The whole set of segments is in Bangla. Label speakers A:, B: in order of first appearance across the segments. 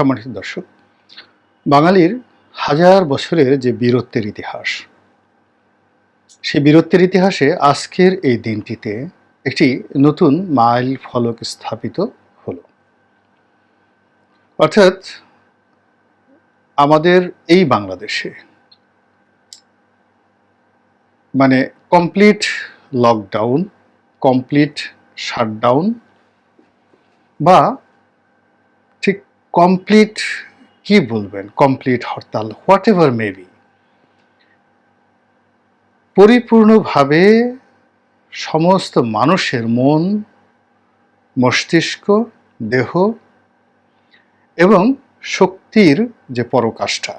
A: সম্মানিত দর্শক, বাঙালির হাজার বছরের যে বীরত্বের ইতিহাস, সেই বীরত্বের ইতিহাসে আজকের এই দিনটিতে একটি নতুন মাইল ফলক স্থাপিত হলো। অর্থাৎ আমাদের এই বাংলাদেশে মানে কমপ্লিট লকডাউন, কমপ্লিট শাটডাউন বা ঠিক কমপ্লিট কি বলবেন, complete hartal, what ever maybe, পরিপূর্ণভাবে সমস্ত মানুষের মন, মস্তিষ্ক, দেহ এবং শক্তির যে পরাকাষ্ঠা,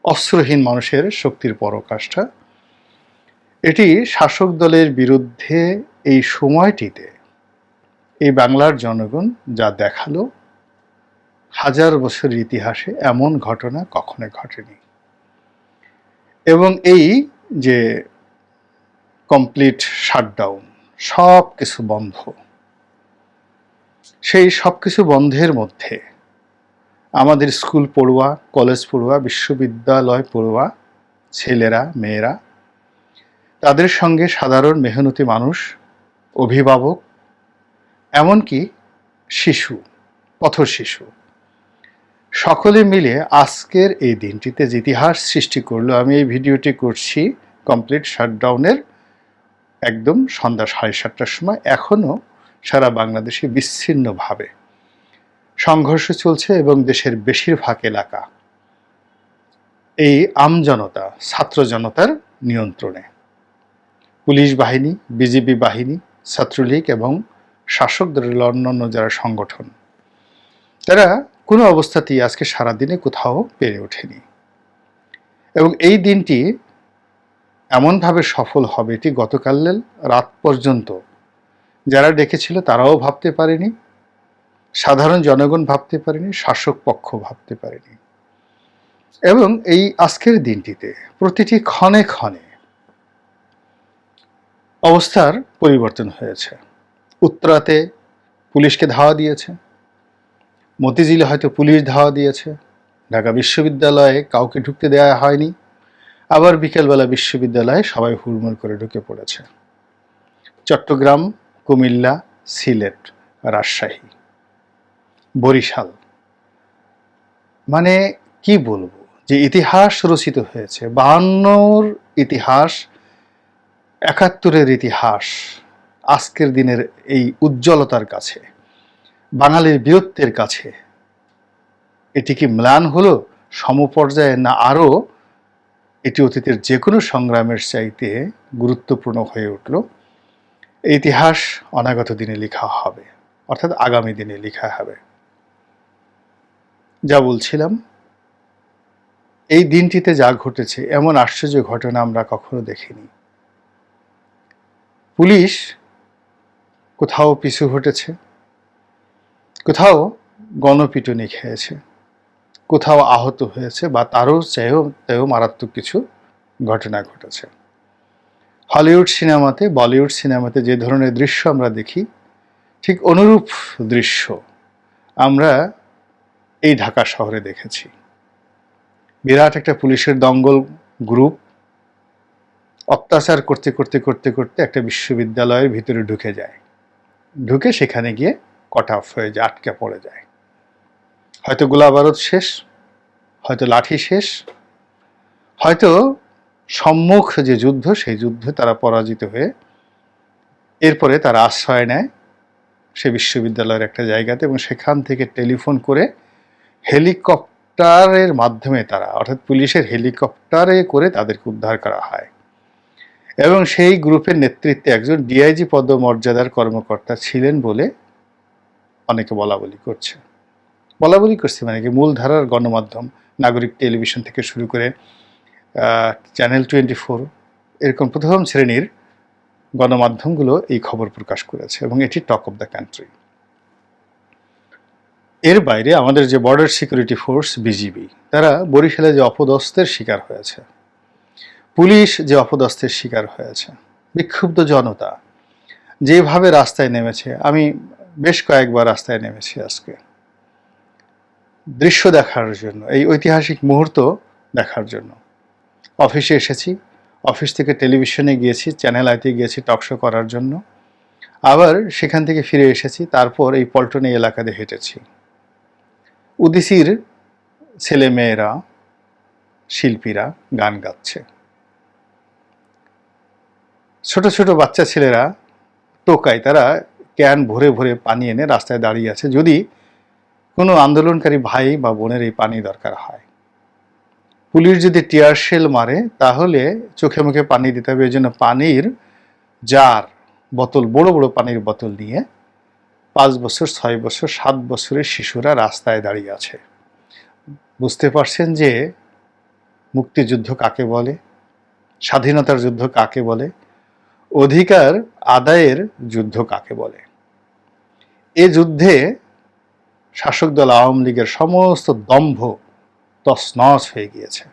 A: অস্ত্রহীন মানুষের শক্তির পরাকাষ্ঠা, এটি শাসক দলের বিরুদ্ধে এই সময়টিতে এই বাংলার জনগণ যা দেখালো, হাজার বছরের ইতিহাসে এমন ঘটনা কখনো ঘটেনি। এবং এই যে কমপ্লিট শাটডাউন, সব কিছু বন্ধ, সেই সব কিছু বন্ধের মধ্যে আমাদের স্কুল পড়ুয়া, কলেজ পড়ুয়া, বিশ্ববিদ্যালয় পড়ুয়া ছেলেরা, মেয়েরা, তাদের সঙ্গে সাধারণ মেহনতি মানুষ, অভিভাবক, এমনকি শিশু, পথশিশু, সকলে মিলে আজকের এই দিনটিতে যে ইতিহাস সৃষ্টি করলো। আমি এই ভিডিওটি করছি কমপ্লিট শাটডাউনের একদম সন্ধ্যা 7:30টার সময়। এখনও সারা বাংলাদেশে বিচ্ছিন্নভাবে সংঘর্ষ চলছে এবং দেশের বেশিরভাগ এলাকা এই আমজনতা, ছাত্র জনতার নিয়ন্ত্রণে। পুলিশ বাহিনী, বিজিবি বাহিনী, ছাত্রলীগ এবং শাসক দলের অন্যান্য যারা সংগঠন, তারা কোনো অবস্থাতেই আজকে সারাদিনে কোথাও পেরে ওঠেনি। এবং এই দিনটি এমনভাবে সফল হবে, এটি গতকালের রাত পর্যন্ত যারা ডেকেছিল তারাও ভাবতে পারেনি, সাধারণ জনগণ ভাবতে পারেনি, শাসক পক্ষ ভাবতে পারেনি। এবং এই আজকের দিনটিতে প্রতিটি ক্ষণে ক্ষণে অবস্থার পরিবর্তন হয়েছে। উত্তরাতে পুলিশকে ধাওয়া দিয়েছে, মতিঝিলে হয়তো পুলিশ ধাওয়া দিয়েছে, ঢাকা বিশ্ববিদ্যালয়ে কাউকে ঢুকতে দেওয়া হয়নি, আবার বিকেলবেলা বিশ্ববিদ্যালয়ে সবাই হুড়মুড় করে ঢুকে পড়েছে। চট্টগ্রাম, কুমিল্লা, সিলেট, রাজশাহী, বরিশাল, মানে কি বলবো, যে ইতিহাস রচিত হয়েছে, 52-র ইতিহাস, 71-এর ইতিহাস আজকের দিনের এই উজ্জ্বলতার কাছে, বাঙালির বীরত্বের কাছে এটি কি ম্লান হলো সমপর্যায়ে, না আরও এটি অতীতের যে কোনো সংগ্রামের চাইতে গুরুত্বপূর্ণ হয়ে উঠল? এই ইতিহাস অনাগত দিনে লেখা হবে, অর্থাৎ আগামী দিনে লেখা হবে। যা বলছিলাম, এই দিনটিতে যা ঘটেছে এমন আশ্চর্য ঘটনা আমরা কখনো দেখিনি। পুলিশ কোথাও পিছু হটেছে, কোথাও গণপিটুনি খেয়েছে, কোথাও আহত হয়েছে বা তারও চেয়েও মারাত্মক কিছু ঘটনা ঘটেছে। হলিউড সিনেমাতে, বলিউড সিনেমাতে যে ধরনের দৃশ্য আমরা দেখি, ঠিক অনুরূপ দৃশ্য আমরা এই ঢাকা শহরে দেখেছি। বিরাট একটা পুলিশের দঙ্গল গ্রুপ অত্যাচার করতে করতে করতে করতে একটা বিশ্ববিদ্যালয়ের ভিতরে ঢুকে যায়, ঢুকে সেখানে গিয়ে কট অফ হয়ে যায়, আটকে পড়ে যায়। হয়তো গোলাবারুদ শেষ, হয়তো লাঠি শেষ, হয়তো সম্মুখ যে যুদ্ধ, সেই যুদ্ধে তারা পরাজিত হয়ে এরপরে তারা আশ্রয় নেয় সে বিশ্ববিদ্যালয়ের একটা জায়গাতে, এবং সেখান থেকে টেলিফোন করে হেলিকপ্টারের মাধ্যমে তারা, অর্থাৎ পুলিশের হেলিকপ্টারে করে তাদেরকে উদ্ধার করা হয়। এবং সেই গ্রুপের নেতৃত্বে একজন ডিআইজি পদমর্যাদার কর্মকর্তা ছিলেন বলে অনেকে বলাবলি করছে মানে কি মূলধারার গণমাধ্যম, নাগরিক টেলিভিশন থেকে শুরু করে চ্যানেল 24, এরকম প্রথম শ্রেণীর গণমাধ্যমগুলো এই খবর প্রকাশ করেছে এবং এটি টক অফ দ্য কান্ট্রি। এর বাইরে আমাদের যে বর্ডার সিকিউরিটি ফোর্স বিজিবি, তারা বরিশালে যে অপদস্থের শিকার হয়েছে, পুলিশ যে অপদস্থের শিকার হয়েছে, বিক্ষুব্ধ জনতা যেভাবে রাস্তায় নেমেছে, আমি বেশ কয়েকবার রাস্তায় নেমেছি আজকে, দৃশ্য দেখার জন্য, এই ঐতিহাসিক মুহূর্ত দেখার জন্য। অফিসে এসেছি, অফিস থেকে টেলিভিশনে গিয়েছি, চ্যানেল আইতে গিয়েছি টকশো করার জন্য, আবার সেখান থেকে ফিরে এসেছি, তারপর এই পল্টনে এলাকাতে হেঁটেছি। উদিসির ছেলেমেয়েরা, শিল্পীরা গান গাচ্ছে, ছোট ছোট বাচ্চা ছেলেরা টোকায়, তারা ক্যান ভরে ভরে পানি এনে রাস্তায় দাঁড়িয়ে আছে, যদি কোনো আন্দোলনকারী ভাই বা বোনের এই পানি দরকার হয়। পুলিশ যদি টিয়ার শেল মারে তাহলে চোখে মুখে পানি দিতে হবে, এই জন্য পানির জার, বোতল, বড় বড় পানির বোতল নিয়ে 5 বছর, 6 বছর, 7 বছরের শিশুরা রাস্তায় দাঁড়িয়ে আছে। বুঝতে পারছেন যে মুক্তিযুদ্ধ কাকে বলে, স্বাধীনতার যুদ্ধ কাকে বলে, অধিকার আদায়ের যুদ্ধ কাকে বলে। এ যুদ্ধে শাসক দল আওয়ামী লীগের সমস্ত দম্ভ তছনছ হয়ে গিয়েছে,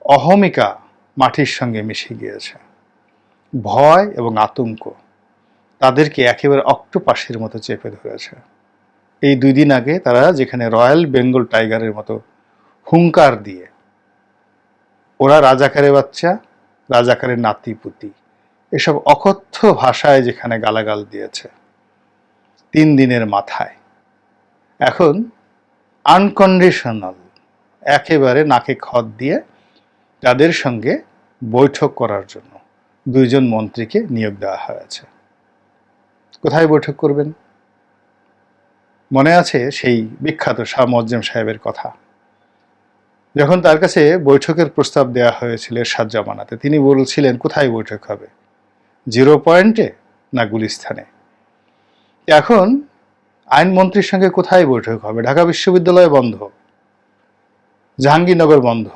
A: অহমিকা মাটির সঙ্গে মিশে গিয়েছে, ভয় এবং আতঙ্ক তাদেরকে একেবারে অক্টোপাসের মতো চেপে ধরেছে। এই 2 দিন আগে তারা যেখানে রয়্যাল বেঙ্গল টাইগারের মতো হুঙ্কার দিয়ে, ওরা রাজাকারের বাচ্চা, রাজাকারের নাতিপুতি, এসব অকথ্য ভাষায় যেখানে গালাগাল দিয়েছে 3 দিনের মাথায়, এখন আনকন্ডিশনাল একেবারে নাকে খত দিয়ে তাদের সঙ্গে বৈঠক করার জন্য 2 জন মন্ত্রীকে নিয়োগ দেওয়া হয়েছে। কোথায় বৈঠক করবেন? মনে আছে সেই বিখ্যাত শাহ মোয়াজ্জেম সাহেবের কথা, যখন তার কাছে বৈঠকের প্রস্তাব দেওয়া হয়েছিল এরশাদ জামানাতে, তিনি বলছিলেন কোথায় বৈঠক হবে, 0 পয়েন্টে না গুলিস্তানে। এখন আইনমন্ত্রীর সঙ্গে কোথায় বৈঠক হবে? ঢাকা বিশ্ববিদ্যালয় বন্ধ, জাহাঙ্গীরনগর বন্ধ,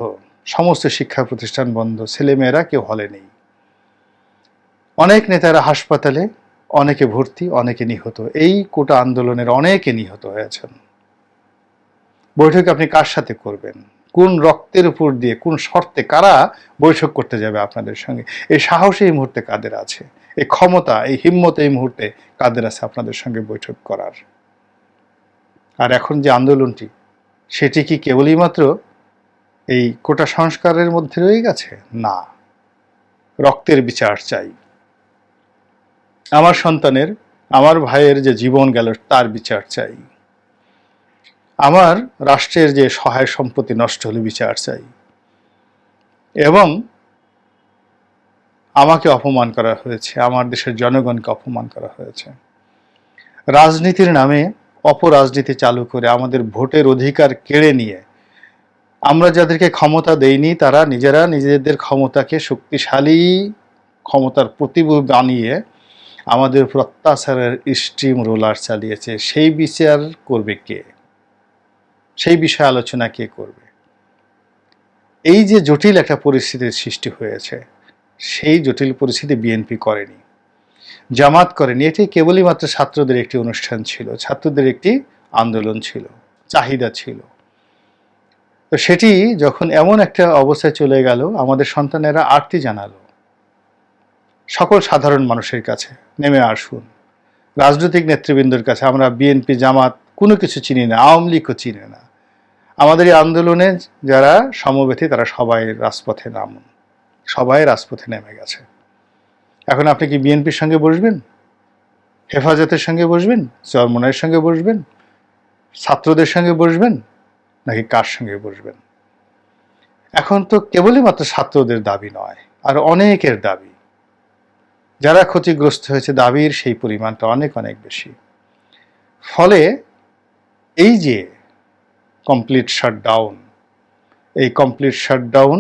A: সমস্ত শিক্ষা প্রতিষ্ঠান বন্ধ, ছেলেমেয়েরা কেউ হলে নেই, অনেক নেতারা হাসপাতালে, অনেকে ভর্তি, অনেকে নিহত, এই কোটা আন্দোলনের অনেকে নিহত হয়েছেন। বৈঠক আপনি কার সাথে করবেন? কোন রক্তের উপর দিয়ে, কোন শর্তে কারা বৈঠক করতে যাবে আপনাদের সঙ্গে? এই সাহস এই মুহূর্তে কাদের আছে? এই ক্ষমতা, এই হিম্মত এই মুহূর্তে কাদের আছে আপনাদের সঙ্গে বৈঠক করার? আর এখন যে আন্দোলনটি, সেটি কি কেবলই মাত্র এই কোটা সংস্কারের মধ্যে রয়ে গেছে? না, রক্তের বিচার চাই। আমার সন্তানের, আমার ভাইয়ের যে জীবন গেল তার বিচার চাই। আমার রাষ্ট্রের যে সহায় সম্পত্তি নষ্ট হলে বিচার চাই। এবং আমাকে অপমান করা হয়েছে, আমার দেশের জনগণকে অপমান করা হয়েছে। রাজনীতির নামে অপরাজনীতি চালু করে আমাদের ভোটের অধিকার কেড়ে নিয়ে, আমরা যাদেরকে ক্ষমতা দেইনি তারা নিজেরা নিজেদের ক্ষমতাকে শক্তিশালী ক্ষমতার প্রতিভূ বানিয়ে আমাদের উপর অত্যাচারের স্টিম রোলার চালিয়েছে। সেই বিচার করবে কে? সেই বিষয়ে আলোচনা কে করবে? এই যে জটিল একটা পরিস্থিতির সৃষ্টি হয়েছে, সেই জটিল পরিস্থিতি বিএনপি করেনি, জামাত করেনি। এটি কেবলই মাত্র ছাত্রদের একটি অনুষ্ঠান ছিল, ছাত্রদের একটি আন্দোলন ছিল, চাহিদা ছিল। তো সেটি যখন এমন একটা অবস্থায় চলে গেল, আমাদের সন্তানেরা আরতি জানালো সকল সাধারণ মানুষের কাছে, নেমে আসুন। রাজনৈতিক নেতৃবৃন্দের কাছে, আমরা বিএনপি জামাত কোনো কিছু চিনি না, আওয়ামী লীগও চিনি না, আমাদের এই আন্দোলনে যারা সমবেতী তারা সবাই রাজপথে নামুন। সবাই রাজপথে নেমে গেছে। এখন আপনি কি বিএনপির সঙ্গে বসবেন, হেফাজতের সঙ্গে বসবেন, চরমোনাইয়ের সঙ্গে বসবেন, ছাত্রদের সঙ্গে বসবেন, নাকি কার সঙ্গে বসবেন? এখন তো কেবলই মাত্র ছাত্রদের দাবি নয়, আর অনেকের দাবি, যারা ক্ষতিগ্রস্ত হয়েছে দাবির সেই পরিমাণটা অনেক অনেক বেশি। ফলে এই যে কমপ্লিট শাটডাউন, এই কমপ্লিট শাটডাউন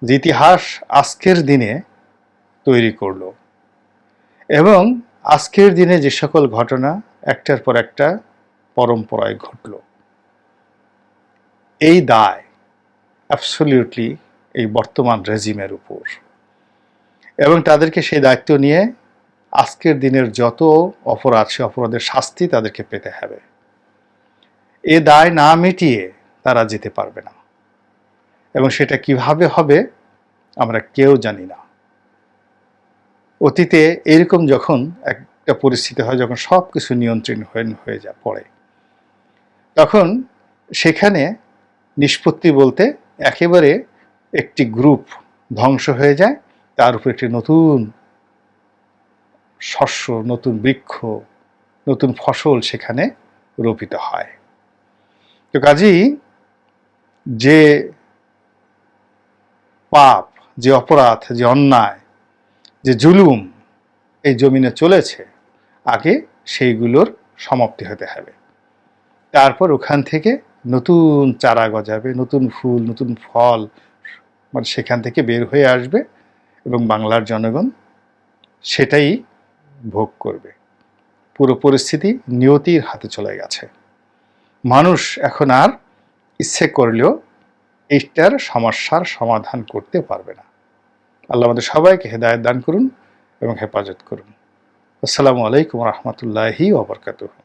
A: যে ইতিহাস আজকের দিনে তৈরি করলো, এবং আজকের দিনে যে সকল ঘটনা একটার পর একটা পরম্পরায় ঘটল, এই দায় অ্যাবসলিউটলি এই বর্তমান রেজিমের উপর, এবং তাদেরকে সেই দায়িত্ব নিয়ে আজকের দিনের যত অপরাধ, সে অপরাধের শাস্তি তাদেরকে পেতে হবে। এ দায় না মিটিয়ে তারা যেতে পারবে না, এবং সেটা কিভাবে হবে আমরা কেউ জানি না। অতীতে এরকম যখন একটা পরিস্থিতি হয়, যখন সব কিছু নিয়ন্ত্রণ হয়ে পড়ে, তখন সেখানে নিষ্পত্তি বলতে একেবারে একটি গ্রুপ ধ্বংস হয়ে যায়, তার উপর একটি নতুন শস্য, নতুন বৃক্ষ, নতুন ফসল সেখানে রোপিত হয়। তো কাজেই যে পাপ, যে অপরাধ, যে অন্যায়, যে জুলুম এই জমিনে চলেছে, আগে সেইগুলোর সমাপ্তি হতে হবে। তারপর ওখান থেকে নতুন চারা গজাবে, নতুন ফুল, নতুন ফল মানে সেখান থেকে বের হয়ে আসবে এবং বাংলার জনগণ সেটাই ভোগ করবে। পুরো পরিস্থিতি নিয়তির হাতে চলে গেছে। মানুষ এখন আর ইচ্ছে করলেও এইটার সমস্যার সমাধান করতে পারবে না। আল্লাহ আমাদের সবাইকে হেদায়েত দান করুন এবং হেফাজত করুন। আসসালামু আলাইকুম রহমতুল্লাহি ওয়া বারাকাতুহু।